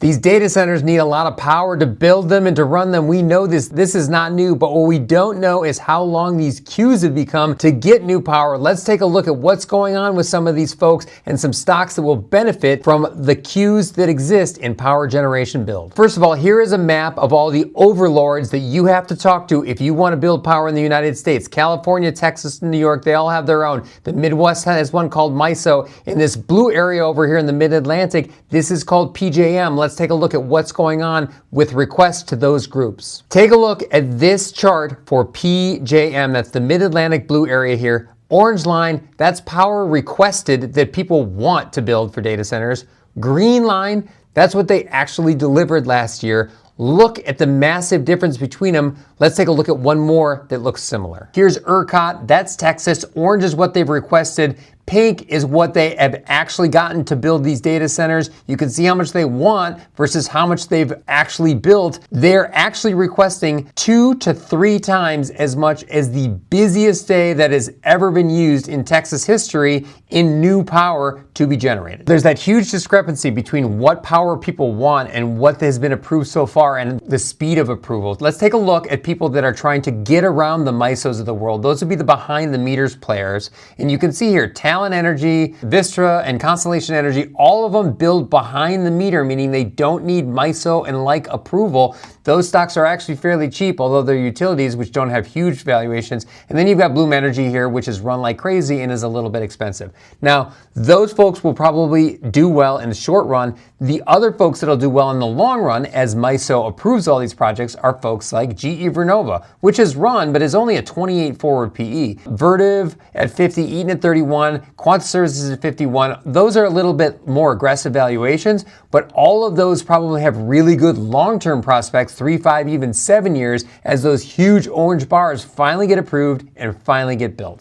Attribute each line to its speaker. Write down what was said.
Speaker 1: These data centers need a lot of power to build them and to run them. We know this. This is not new, but what we don't know is how long these queues have become to get new power. Let's take a look at what's going on with some of these folks and some stocks that will benefit from the queues that exist in power generation build. First of all, here is a map of all the overlords that you have to talk to if you want to build power in the United States. California, Texas, and New York, they all have their own. The Midwest has one called MISO. In this blue area over here in the Mid-Atlantic, this is called PJM. Let's take a look at what's going on with requests to those groups. Take a look at this chart for PJM. That's the Mid-Atlantic blue area here. Orange line, that's power requested that people want to build for data centers. Green line, that's what they actually delivered last year. Look at the massive difference between them. Let's take a look at one more that looks similar. Here's ERCOT, that's Texas. Orange is what they've requested. Pink is what they have actually gotten to build these data centers. You can see how much they want versus how much they've actually built. They're actually requesting 2 to 3 times as much as the busiest day that has ever been used in Texas history in new power to be generated. There's that huge discrepancy between what power people want and what has been approved so far and the speed of approval. Let's take a look at people that are trying to get around the MISOs of the world. Those would be the behind the meters players. And you can see here, Talon Energy, Vistra, and Constellation Energy, all of them build behind the meter, meaning they don't need MISO and like approval. Those stocks are actually fairly cheap, although they're utilities, which don't have huge valuations. And then you've got Bloom Energy here, which is run like crazy and is a little bit expensive. Now, those folks will probably do well in the short run. The other folks that'll do well in the long run, as MISO approves all these projects, are folks like GE Vernova, which is run, but is only a 28 forward PE. Vertiv at 50, Eaton at 31, Quanta Services at 51. Those are a little bit more aggressive valuations, but all of those probably have really good long-term prospects, 3, 5, even 7 years, as those huge orange bars finally get approved and finally get built.